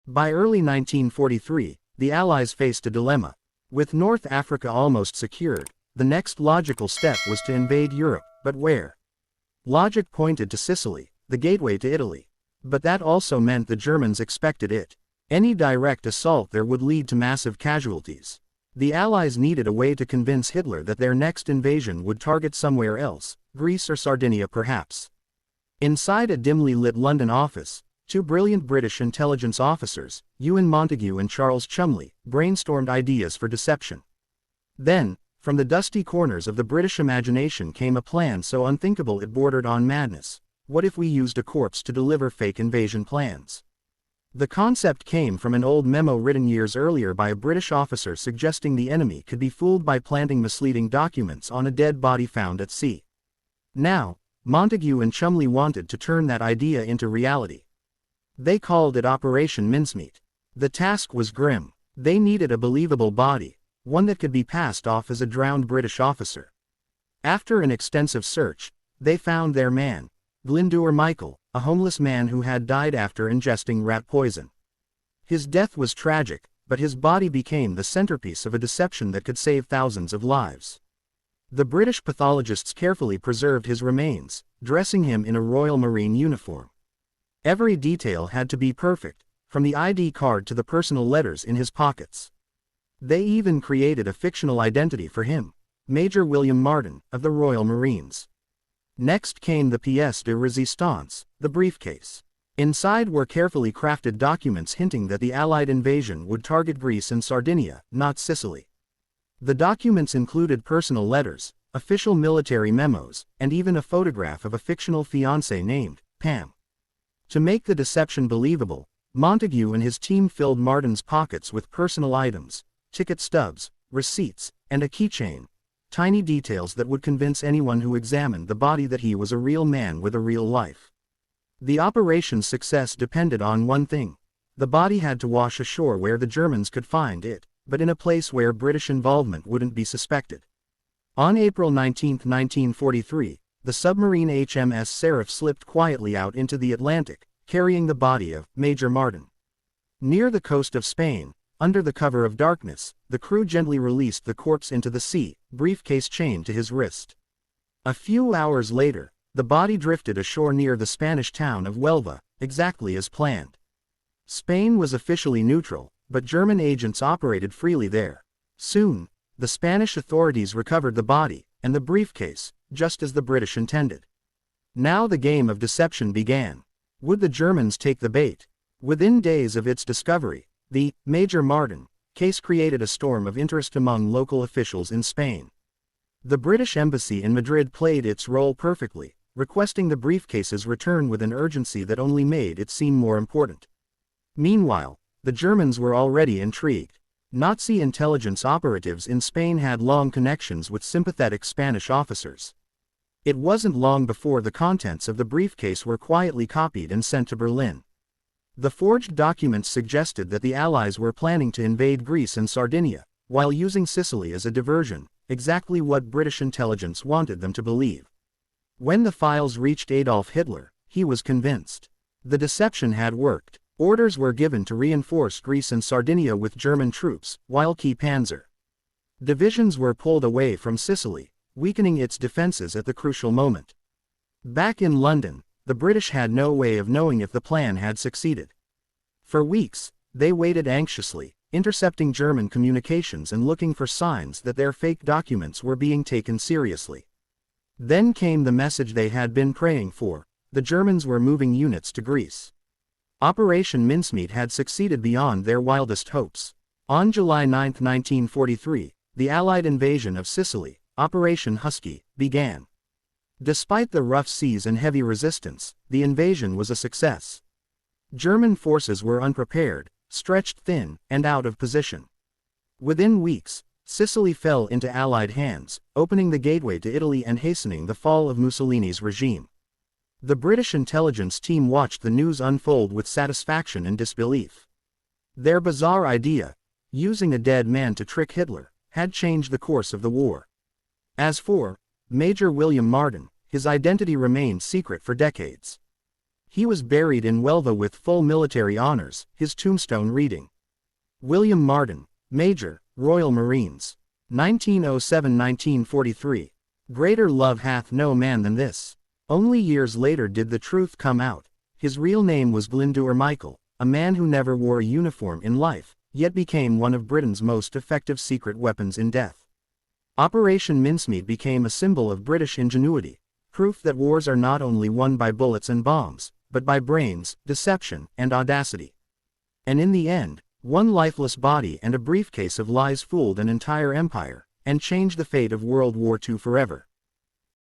By early 1943, the Allies faced a dilemma. With North Africa almost secured, the next logical step was to invade Europe, but where? Logic pointed to Sicily, the gateway to Italy. But that also meant the Germans expected it. Any direct assault there would lead to massive casualties. The Allies needed a way to convince Hitler that their next invasion would target somewhere else, Greece or Sardinia perhaps. Inside a dimly lit London office, two brilliant British intelligence officers, Ewan Montagu and Charles Chumley, brainstormed ideas for deception. Then, from the dusty corners of the British imagination came a plan so unthinkable it bordered on madness. What if we used a corpse to deliver fake invasion plans? The concept came from an old memo written years earlier by a British officer suggesting the enemy could be fooled by planting misleading documents on a dead body found at sea. Now, Montagu and Chumley wanted to turn that idea into reality. They called it Operation Mincemeat. The task was grim. They needed a believable body, one that could be passed off as a drowned British officer. After an extensive search, they found their man, Glyndŵr Michael, a homeless man who had died after ingesting rat poison. His death was tragic, but his body became the centerpiece of a deception that could save thousands of lives. The British pathologists carefully preserved his remains, dressing him in a Royal Marine uniform. Every detail had to be perfect, from the ID card to the personal letters in his pockets. They even created a fictional identity for him, Major William Martin, of the Royal Marines. Next came the pièce de résistance, the briefcase. Inside were carefully crafted documents hinting that the Allied invasion would target Greece and Sardinia, not Sicily. The documents included personal letters, official military memos, and even a photograph of a fictional fiancée named Pam. To make the deception believable, Montagu and his team filled Martin's pockets with personal items, ticket stubs, receipts, and a keychain. Tiny details that would convince anyone who examined the body that he was a real man with a real life. The operation's success depended on one thing. The body had to wash ashore where the Germans could find it, but in a place where British involvement wouldn't be suspected. On April 19, 1943, the submarine HMS Seraph slipped quietly out into the Atlantic, carrying the body of Major Martin. Near the coast of Spain, under the cover of darkness, the crew gently released the corpse into the sea, briefcase chained to his wrist. A few hours later, the body drifted ashore near the Spanish town of Huelva, exactly as planned. Spain was officially neutral, but German agents operated freely there. Soon, the Spanish authorities recovered the body, and the briefcase, just as the British intended. Now the game of deception began. Would the Germans take the bait? Within days of its discovery, the Major Martin case created a storm of interest among local officials in Spain. The British embassy in Madrid played its role perfectly, requesting the briefcase's return with an urgency that only made it seem more important. Meanwhile, the Germans were already intrigued. Nazi intelligence operatives in Spain had long connections with sympathetic Spanish officers. It wasn't long before the contents of the briefcase were quietly copied and sent to Berlin. The forged documents suggested that the Allies were planning to invade Greece and Sardinia, while using Sicily as a diversion, exactly what British intelligence wanted them to believe. When the files reached Adolf Hitler, he was convinced. The deception had worked. Orders were given to reinforce Greece and Sardinia with German troops, while key panzer divisions were pulled away from Sicily, weakening its defenses at the crucial moment. Back in London, the British had no way of knowing if the plan had succeeded. For weeks, they waited anxiously, intercepting German communications and looking for signs that their fake documents were being taken seriously. Then came the message they had been praying for: the Germans were moving units to Greece. Operation Mincemeat had succeeded beyond their wildest hopes. On July 9, 1943, the Allied invasion of Sicily, Operation Husky, began. Despite the rough seas and heavy resistance, the invasion was a success. German forces were unprepared, stretched thin, and out of position. Within weeks, Sicily fell into Allied hands, opening the gateway to Italy and hastening the fall of Mussolini's regime. The British intelligence team watched the news unfold with satisfaction and disbelief. Their bizarre idea, using a dead man to trick Hitler, had changed the course of the war. As for Major William Martin, his identity remained secret for decades. He was buried in Huelva with full military honors, his tombstone reading, William Martin, Major, Royal Marines. 1907–1943. Greater love hath no man than this. Only years later did the truth come out. His real name was Glyndŵr Michael, a man who never wore a uniform in life, yet became one of Britain's most effective secret weapons in death. Operation Mincemeat became a symbol of British ingenuity, proof that wars are not only won by bullets and bombs, but by brains, deception, and audacity. And in the end, one lifeless body and a briefcase of lies fooled an entire empire, and changed the fate of World War II forever.